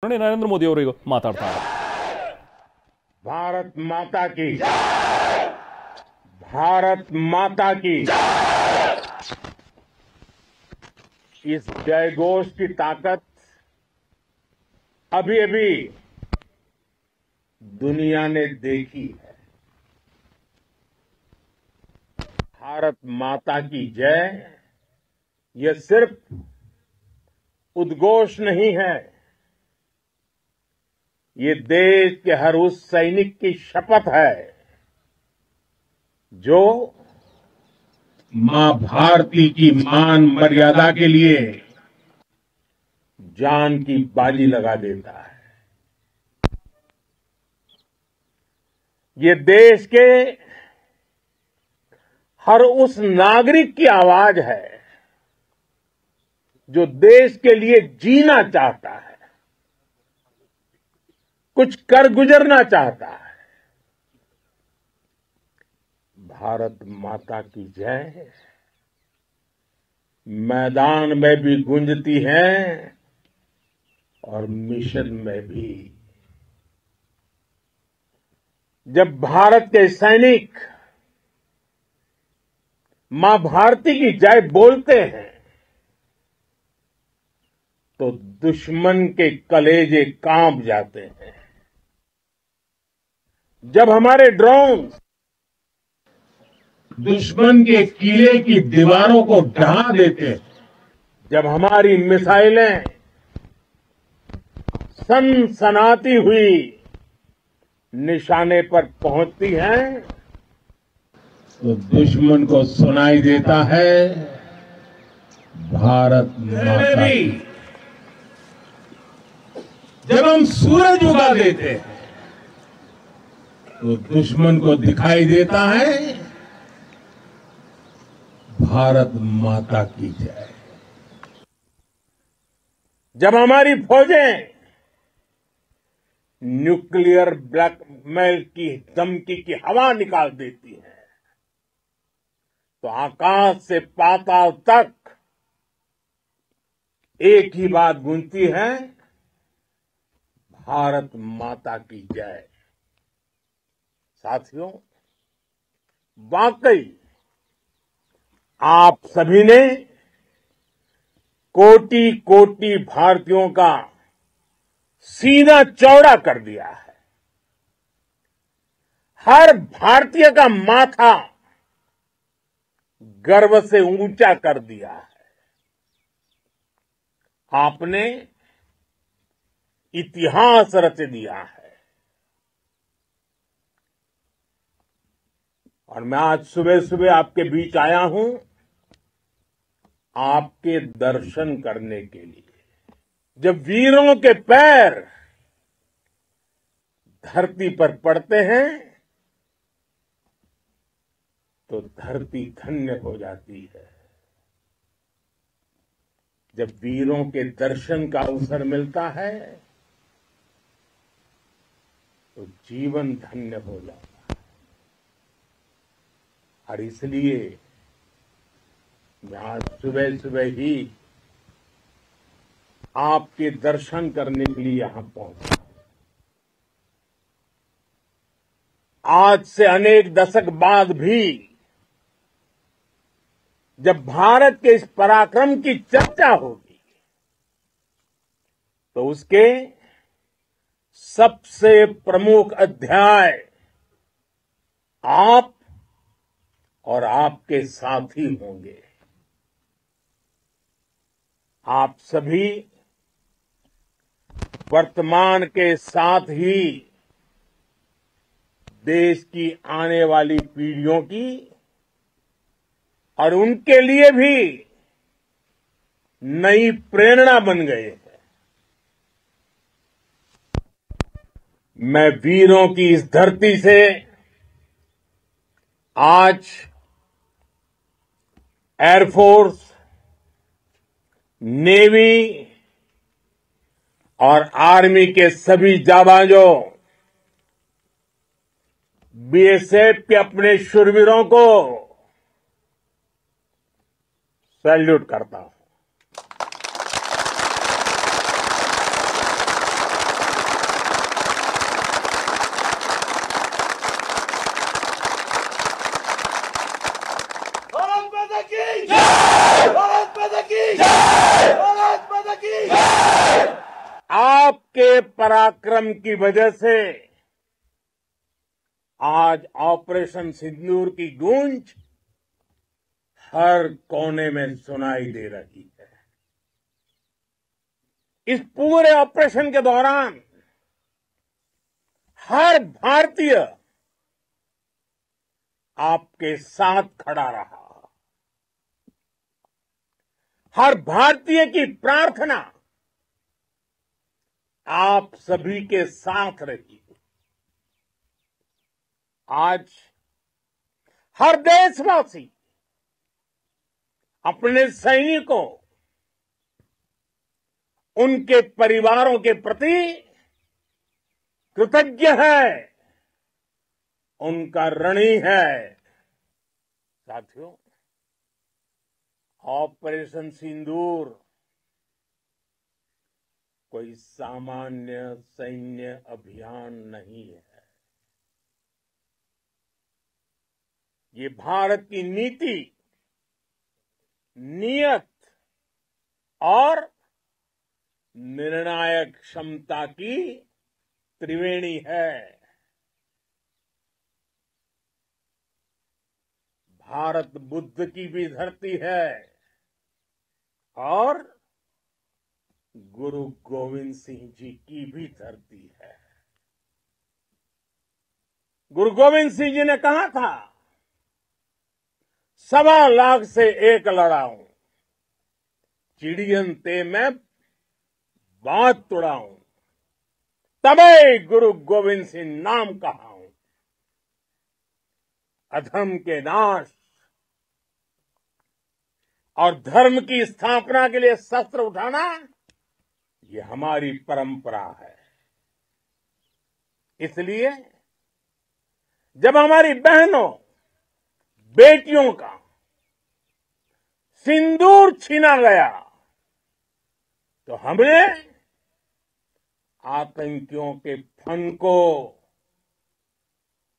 ಪ್ರಕರಣ ನರೇಂದ್ರ ಮೋದಿ ಅವರು ಮಾತಾಡ್ತಾರೆ. भारत माता की, भारत माता की इस जयघोष की ताकत अभी अभी दुनिया ने देखी है. भारत माता की जय यह सिर्फ उद्घोष नहीं है, ये देश के हर उस सैनिक की शपथ है जो मां भारती की मान मर्यादा के लिए जान की बाजी लगा देता है. ये देश के हर उस नागरिक की आवाज है जो देश के लिए जीना चाहता है, कुछ कर गुजरना चाहता है. भारत माता की जय मैदान में भी गूंजती है और मिशन में भी. जब भारत के सैनिक मां भारती की जय बोलते हैं तो दुश्मन के कलेजे कांप जाते हैं. जब हमारे ड्रोन दुश्मन के किले की दीवारों को ढहा देते हैं, जब हमारी मिसाइलें सनसनाती हुई निशाने पर पहुंचती हैं तो दुश्मन को सुनाई देता है भारत माता की. जब हम सूरज उगा देते हैं तो दुश्मन को दिखाई देता है भारत माता की जय. जब हमारी फौजें न्यूक्लियर ब्लैकमेल की धमकी की हवा निकाल देती हैं तो आकाश से पाताल तक एक ही बात गूंजती है, भारत माता की जय. साथियों, वाकई आप सभी ने कोटि कोटि भारतीयों का सीना चौड़ा कर दिया है. हर भारतीय का माथा गर्व से ऊंचा कर दिया है. आपने इतिहास रच दिया है. और मैं आज सुबह सुबह आपके बीच आया हूं आपके दर्शन करने के लिए. जब वीरों के पैर धरती पर पड़ते हैं तो धरती धन्य हो जाती है. जब वीरों के दर्शन का अवसर मिलता है तो जीवन धन्य हो जाता है. और इसलिए मैं आज सुबह सुबह ही आपके दर्शन करने के लिए यहां पहुंचा. आज से अनेक दशक बाद भी जब भारत के इस पराक्रम की चर्चा होगी तो उसके सबसे प्रमुख अध्याय आप और आपके साथी होंगे. आप सभी वर्तमान के साथ ही देश की आने वाली पीढ़ियों की और उनके लिए भी नई प्रेरणा बन गए हैं. मैं वीरों की इस धरती से आज एयरफोर्स, नेवी और आर्मी के सभी जाबाजों, बीएसएफ के अपने शूरवीरों को सैल्यूट करता हूं. आपके पराक्रम की वजह से आज ऑपरेशन सिंदूर की गूंज हर कोने में सुनाई दे रही है। इस पूरे ऑपरेशन के दौरान हर भारतीय आपके साथ खड़ा रहा। हर भारतीय की प्रार्थना आप सभी के साथ रही। आज हर देशवासी अपने सैनिकों, उनके परिवारों के प्रति कृतज्ञ है, उनका ऋणी है। साथियों, ऑपरेशन सिंदूर कोई सामान्य सैन्य अभियान नहीं है। ये भारत की नीति, नियत और निर्णायक क्षमता की त्रिवेणी है। भारत बुद्ध की भी धरती है और गुरु गोविंद सिंह जी की भी धरती है। गुरु गोविंद सिंह जी ने कहा था, 1.25 लाख से एक लड़ाऊं, चिड़ियन ते मैं बात तुड़ाऊं, तबे गुरु गोविंद सिंह नाम कहाऊं। अधर्म के नाश और धर्म की स्थापना के लिए शस्त्र उठाना, ये हमारी परंपरा है। इसलिए जब हमारी बहनों, बेटियों का सिंदूर छीना गया, तो हमने आतंकियों के फन को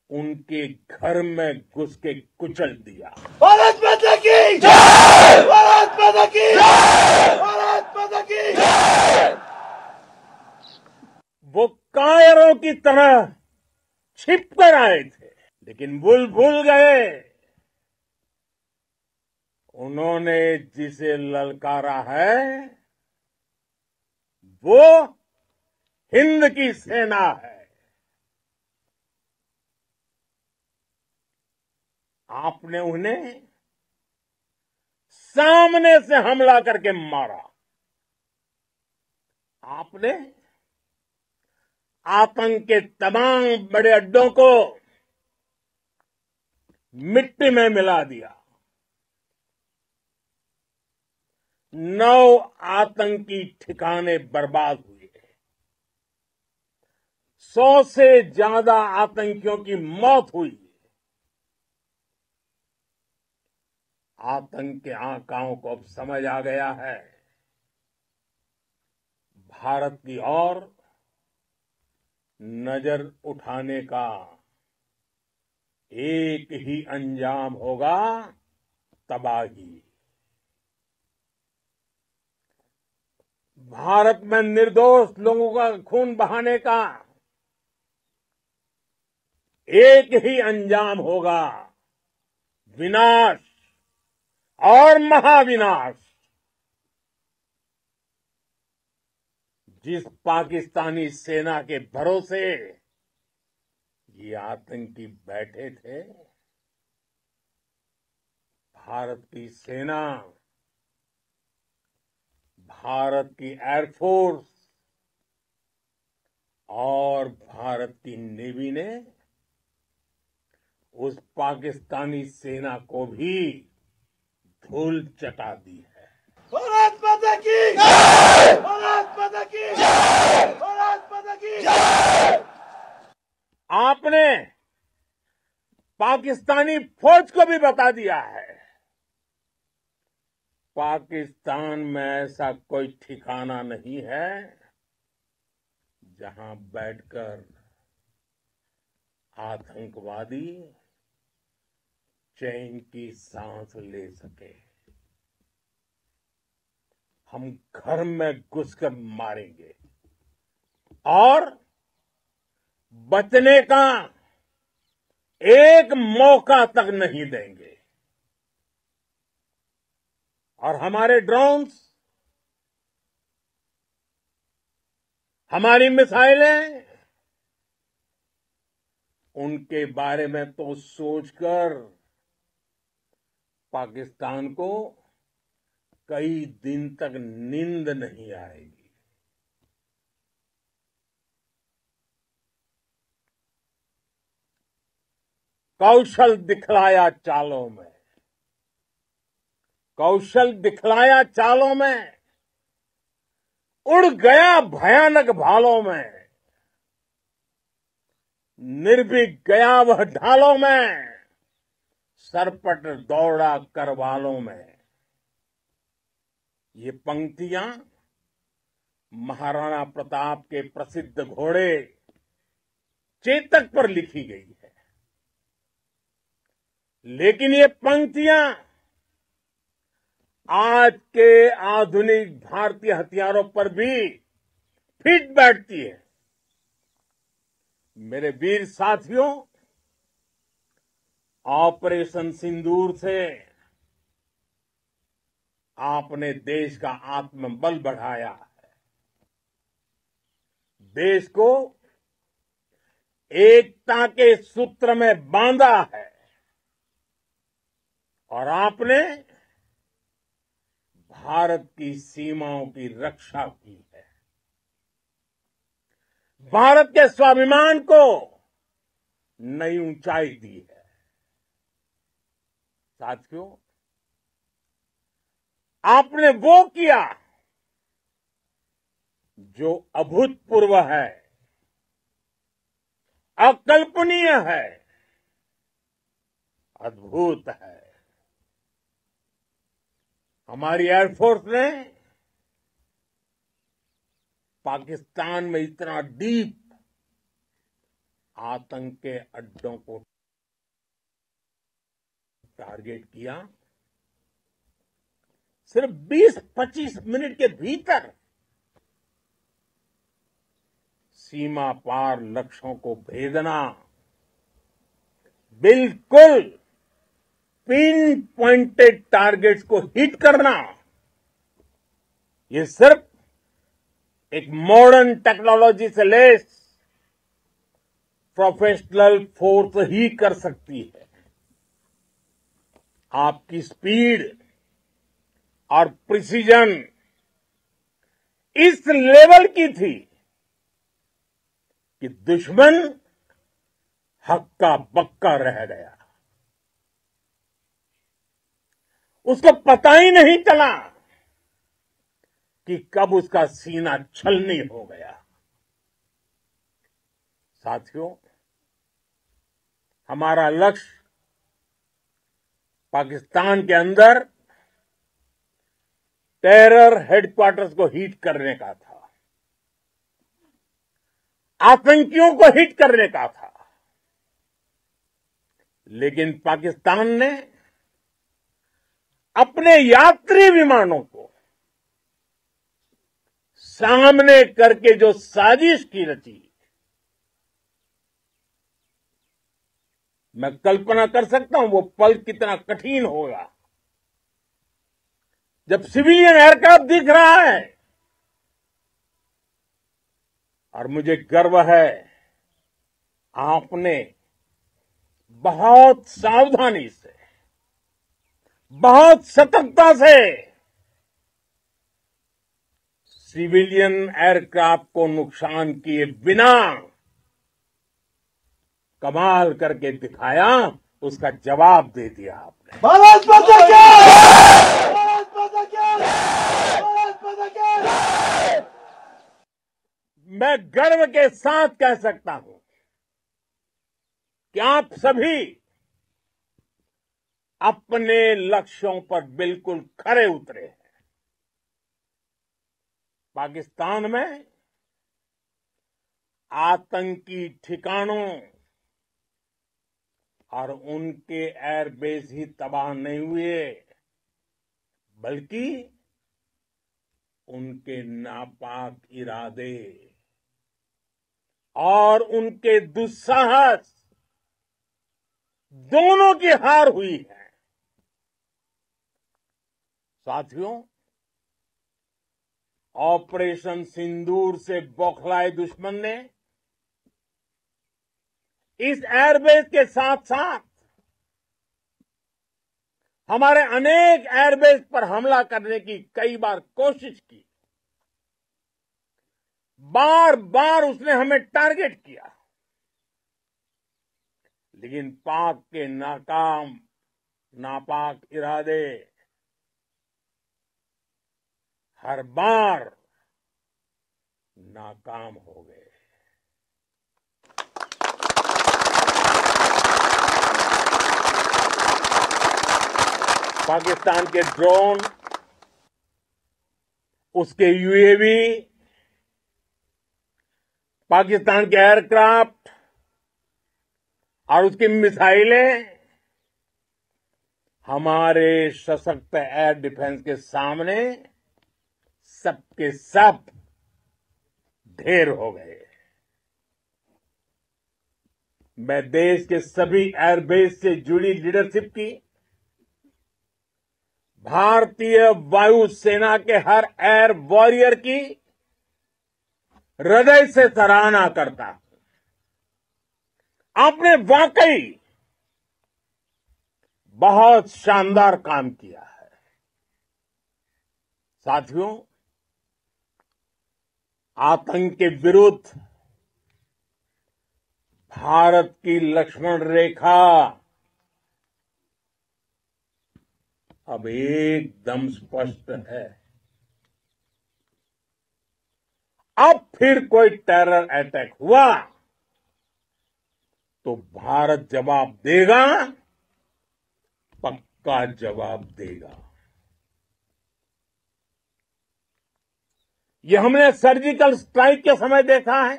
उनके घर में घुस के कुचल दिया। भारत माता की जय! भारत माता की जय! भारत माता की जय! वो कायरों की तरह छिपकर आए थे, लेकिन भूल गए उन्होंने जिसे ललकारा है वो हिंद की सेना है। आपने उन्हें सामने से हमला करके मारा। आपने आतंक के तमाम बड़े अड्डों को मिट्टी में मिला दिया। 9 आतंकी ठिकाने बर्बाद हुए। 100 से ज्यादा आतंकियों की मौत हुई। आतंक के आकाओं को अब समझ आ गया है, भारत की ओर नजर उठाने का एक ही अंजाम होगा, तबाही। भारत में निर्दोष लोगों का खून बहाने का एक ही अंजाम होगा, विनाश और महाविनाश। जिस पाकिस्तानी सेना के भरोसे ये आतंकी बैठे थे, भारत की सेना, भारत की एयरफोर्स और भारत की नेवी ने उस पाकिस्तानी सेना को भी धूल चटा दी है। भारत माता की जय! भारत माता की जय! भारत माता की जय! आपने पाकिस्तानी फौज को भी बता दिया है, पाकिस्तान में ऐसा कोई ठिकाना नहीं है जहां बैठकर आतंकवादी चैन की सांस ले सके। हम घर में घुसकर मारेंगे, और बचने का एक मौका तक नहीं देंगे। और हमारे ड्रोन्स, हमारी मिसाइलें, उनके बारे में तो सोचकर पाकिस्तान को कई दिन तक नींद नहीं आएगी। कौशल दिखलाया चालों में, कौशल दिखलाया चालों में, उड़ गया भयानक भालों में, निर्भीक गया वह ढालों में, सरपट दौड़ा करवालों में। ये पंक्तियां महाराणा प्रताप के प्रसिद्ध घोड़े चेतक पर लिखी गई है। लेकिन ये पंक्तियां आज के आधुनिक भारतीय हथियारों पर भी फिट बैठती है। मेरे वीर साथियों, ऑपरेशन सिंदूर से आपने देश का आत्मबल बढ़ाया है, देश को एकता के सूत्र में बांधा है और आपने भारत की सीमाओं की रक्षा की है। भारत के स्वाभिमान को नई ऊंचाई दी है। साथियों, आपने वो किया जो अभूतपूर्व है, अकल्पनीय है, अद्भुत है। हमारी एयरफोर्स ने पाकिस्तान में इतना डीप आतंक के अड्डों को टारगेट किया, सिर्फ 20-25 मिनट के भीतर सीमा पार लक्ष्यों को भेदना, बिल्कुल पिन पॉइंटेड टारगेट्स को हिट करना, ये सिर्फ एक मॉडर्न टेक्नोलॉजी से लेस प्रोफेशनल फोर्स ही कर सकती है। आपकी स्पीड और प्रिसीजन इस लेवल की थी कि दुश्मन हक्का बक्का रह गया। उसको पता ही नहीं चला कि कब उसका सीना छलनी हो गया। साथियों, हमारा लक्ष्य पाकिस्तान के अंदर टेरर हेडक्वार्टर्स को हिट करने का था, आतंकियों को हिट करने का था। लेकिन पाकिस्तान ने अपने यात्री विमानों को सामने करके जो साजिश की रची, मैं कल्पना कर सकता हूं वो पल कितना कठिन होगा जब सिविलियन एयरक्राफ्ट दिख रहा है। और मुझे गर्व है, आपने बहुत सावधानी से, बहुत सतर्कता से सिविलियन एयरक्राफ्ट को नुकसान किए बिना कमाल करके दिखाया, उसका जवाब दे दिया आपने। भारत माता की! भारत माता की! भारत माता की! मैं गर्व के साथ कह सकता हूं कि आप सभी अपने लक्ष्यों पर बिल्कुल खरे उतरे हैं। पाकिस्तान में आतंकी ठिकानों और उनके एयरबेस ही तबाह नहीं हुए, बल्कि उनके नापाक इरादे, और उनके दुस्साहस दोनों की हार हुई है। साथियों, ऑपरेशन सिंदूर से बौखलाए दुश्मन ने इस एयरबेस के साथ साथ हमारे अनेक एयरबेस पर हमला करने की कई बार कोशिश की। बार बार उसने हमें टारगेट किया, लेकिन पाक के नापाक इरादे हर बार नाकाम हो गए। पाकिस्तान के ड्रोन, उसके यूएवी, पाकिस्तान के एयरक्राफ्ट और उसकी मिसाइलें हमारे सशक्त एयर डिफेंस के सामने सबके सब ढेर हो गए। मैं देश के सभी एयरबेस से जुड़ी लीडरशिप की, भारतीय वायुसेना के हर एयर वॉरियर की हृदय से सराहना करता हूं। आपने वाकई बहुत शानदार काम किया है। साथियों, आतंक के विरुद्ध भारत की लक्ष्मण रेखा अब एकदम स्पष्ट है। अब फिर कोई टेरर अटैक हुआ तो भारत जवाब देगा, पक्का जवाब देगा। ये हमने सर्जिकल स्ट्राइक के समय देखा है,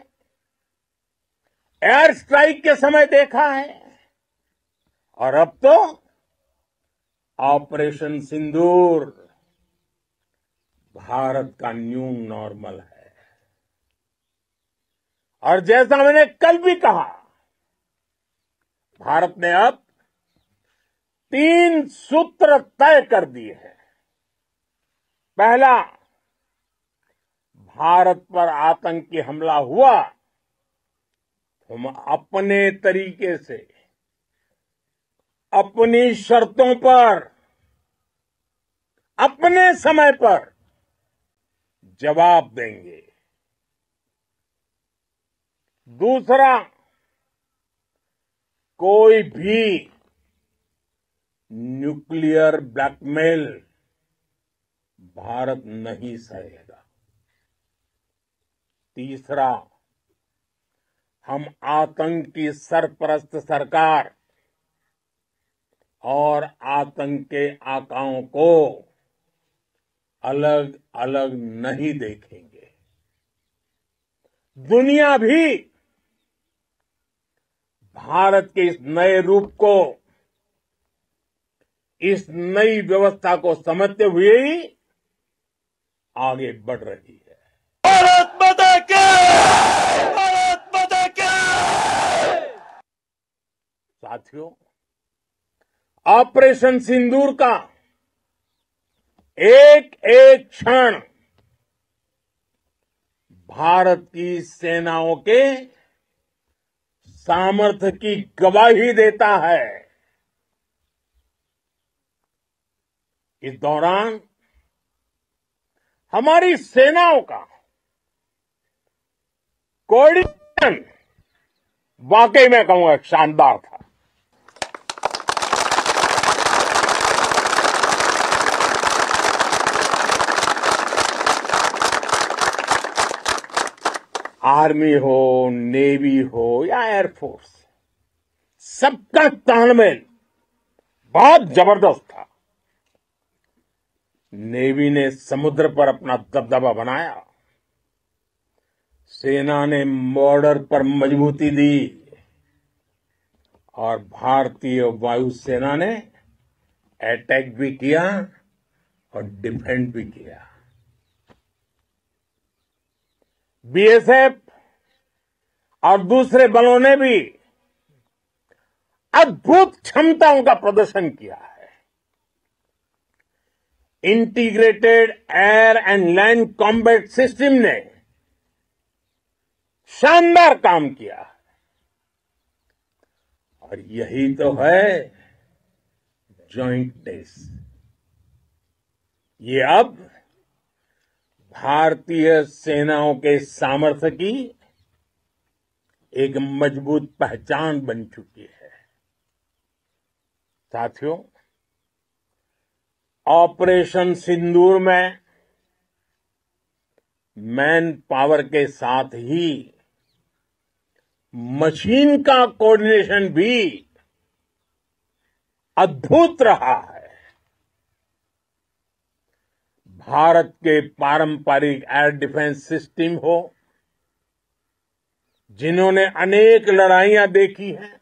एयर स्ट्राइक के समय देखा है, और अब तो ऑपरेशन सिंदूर भारत का न्यू नॉर्मल है। और जैसा मैंने कल भी कहा, भारत ने अब 3 सूत्र तय कर दिए हैं। पहला, भारत पर आतंकी हमला हुआ, हम अपने तरीके से, अपनी शर्तों पर, अपने समय पर जवाब देंगे। दूसरा, कोई भी न्यूक्लियर ब्लैकमेल भारत नहीं सहेगा। तीसरा, हम आतंक की सरपरस्त सरकार और आतंक के आकाओं को अलग अलग नहीं देखेंगे। दुनिया भी भारत के इस नए रूप को, इस नई व्यवस्था को समझते हुए ही आगे बढ़ रही है। भारत माता की! भारत माता की! साथियों, ऑपरेशन सिंदूर का एक एक क्षण भारत की सेनाओं के सामर्थ्य की गवाही देता है। इस दौरान हमारी सेनाओं का कोऑर्डिनेशन वाकई में कहूंगा शानदार था। आर्मी हो, नेवी हो या एयरफोर्स, सबका तालमेल बहुत जबरदस्त था। नेवी ने समुद्र पर अपना दबदबा बनाया, सेना ने बॉर्डर पर मजबूती दी और भारतीय वायुसेना ने अटैक भी किया और डिफेंड भी किया। बीएसएफ और दूसरे बलों ने भी अद्भुत क्षमताओं का प्रदर्शन किया है। Integrated air and land combat system ने शानदार काम किया है। और यही तो है जॉइंटनेस। ये अब भारतीय सेनाओं के सामर्थ्य की एक मजबूत पहचान बन चुकी है। साथियों, ऑपरेशन सिंदूर में मैन पावर के साथ ही मशीन का कोऑर्डिनेशन भी अद्भुत रहा है। भारत के पारंपरिक एयर डिफेंस सिस्टम हो, जिन्होंने अनेक लड़ाइयां देखी हैं,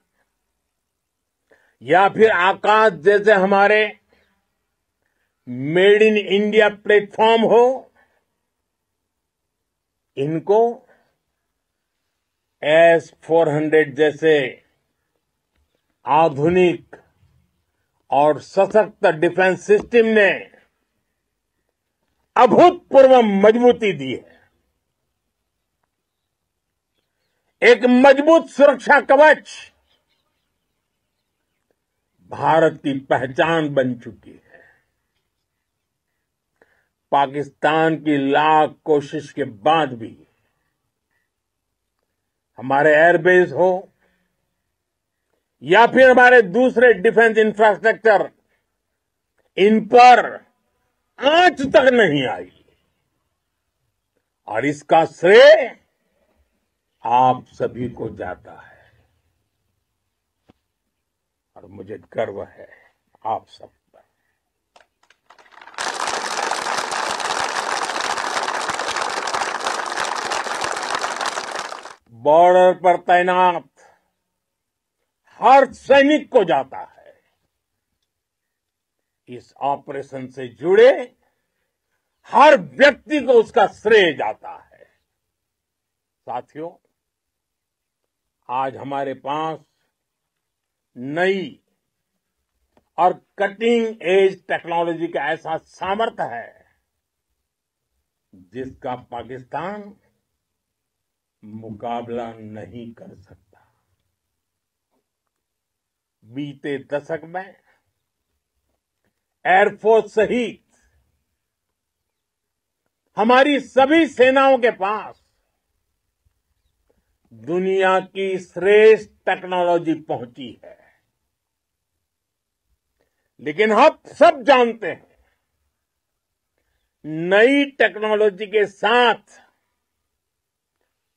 या फिर आकाश जैसे हमारे मेड इन इंडिया प्लेटफॉर्म हो, इनको S-400 जैसे आधुनिक और सशक्त डिफेंस सिस्टम ने अभूतपूर्व मजबूती दी है। एक मजबूत सुरक्षा कवच भारत की पहचान बन चुकी है। पाकिस्तान की लाख कोशिश के बाद भी हमारे एयरबेस हो या फिर हमारे दूसरे डिफेंस इंफ्रास्ट्रक्चर, इन पर आंच तक नहीं आई। और इसका श्रेय आप सभी को जाता है। और मुझे गर्व है आप सब पर। बॉर्डर पर तैनात हर सैनिक को जाता है। इस ऑपरेशन से जुड़े हर व्यक्ति को उसका श्रेय जाता है। साथियों, आज हमारे पास नई और कटिंग एज टेक्नोलॉजी का ऐसा सामर्थ्य है जिसका पाकिस्तान मुकाबला नहीं कर सकता। बीते दशक में एयरफोर्स सहित हमारी सभी सेनाओं के पास दुनिया की श्रेष्ठ टेक्नोलॉजी पहुंची है। लेकिन हम सब जानते हैं, नई टेक्नोलॉजी के साथ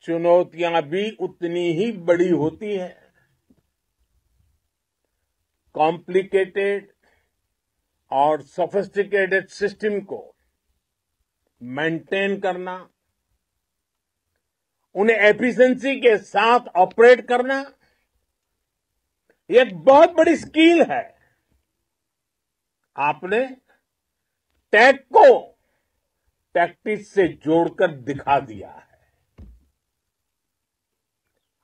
चुनौतियां भी उतनी ही बड़ी होती है। कॉम्प्लिकेटेड और सोफिस्टिकेटेड सिस्टम को मेंटेन करना, उन्हें एफिशिएंसी के साथ ऑपरेट करना, ये एक बहुत बड़ी स्किल है। आपने टैग को टैक्टिक्स से जोड़कर दिखा दिया है।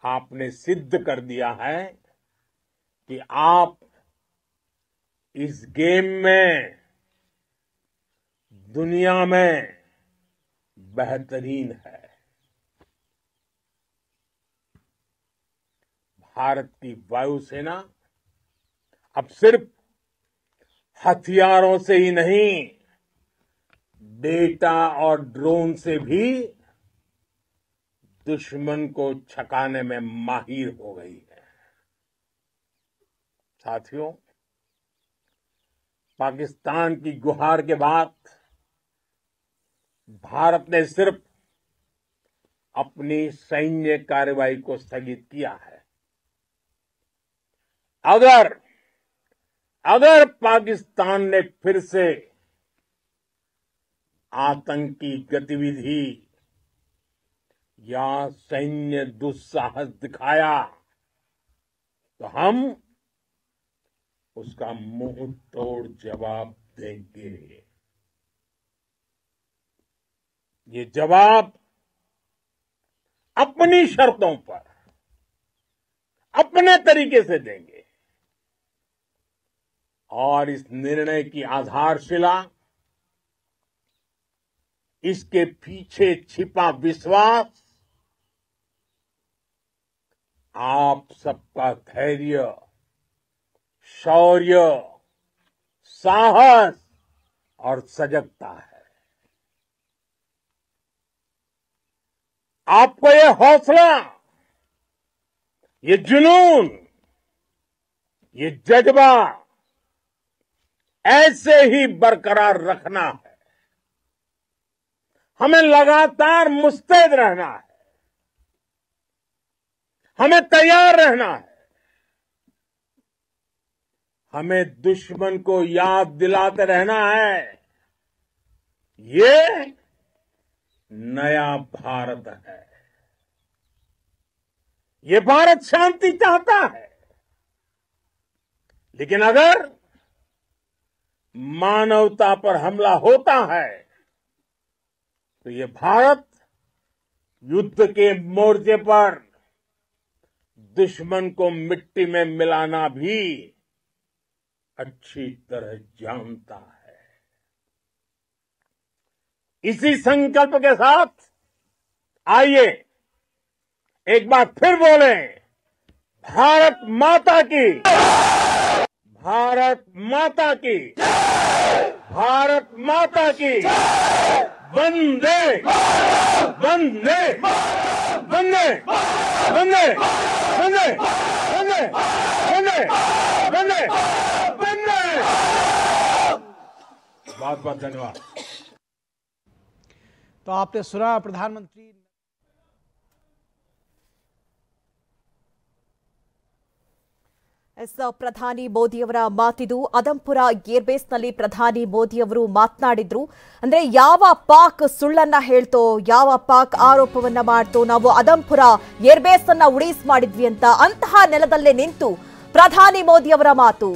आपने सिद्ध कर दिया है कि आप इस गेम में दुनिया में बेहतरीन है। भारत की वायुसेना अब सिर्फ हथियारों से ही नहीं, डेटा और ड्रोन से भी दुश्मन को छकाने में माहिर हो गई है। साथियों, पाकिस्तान की गुहार के बाद भारत ने सिर्फ अपनी सैन्य कार्रवाई को स्थगित किया है। अगर पाकिस्तान ने फिर से आतंकी गतिविधि या सैन्य दुस्साहस दिखाया तो हम उसका मुंह तोड़ जवाब देंगे। ये जवाब अपनी शर्तों पर अपने तरीके से देंगे और इस निर्णय की आधारशिला इसके पीछे छिपा विश्वास आप सबका धैर्य, शौर्य, साहस और सजगता है। आपको ये हौसला, ये जुनून, ये जज्बा ऐसे ही बरकरार रखना है। हमें लगातार मुस्तैद रहना है, हमें तैयार रहना है, हमें दुश्मन को याद दिलाते रहना है, ये नया भारत है। ये भारत शांति चाहता है, लेकिन अगर मानवता पर हमला होता है तो ये भारत युद्ध के मोर्चे पर दुश्मन को मिट्टी में मिलाना भी अच्छी तरह जानता है। इसी संकल्प के साथ आइए एक बार फिर बोले, भारत माता की, भारत माता की, भारत माता की, वंदे वंदे वंदे वंदे वंदे वंदे वंदे वंदे वंदे। बहुत बहुत धन्यवाद। तो आपने सुना प्रधानमंत्री ಪ್ರಧಾನಿ ಮೋದಿಯವರ ಮಾತಿದು ಅದಂಪುರ ಏರ್ಬೇಸ್ನಲ್ಲಿ ಪ್ರಧಾನಿ ಮೋದಿಯವರು ಮಾತನಾಡಿದ್ರು. ಅಂದ್ರೆ ಯಾವ ಪಾಕ್ ಸುಳ್ಳನ್ನ ಹೇಳ್ತೋ, ಯಾವ ಪಾಕ್ ಆರೋಪವನ್ನ ಮಾಡ್ತೋ, ನಾವು ಅದಂಪುರ ಏರ್ಬೇಸ್ ಅನ್ನ ಉಡೀಸ್ ಮಾಡಿದ್ವಿ ಅಂತ ಅಂತಹ ನೆಲದಲ್ಲೇ ನಿಂತು ಪ್ರಧಾನಿ ಮೋದಿಯವರ ಮಾತು.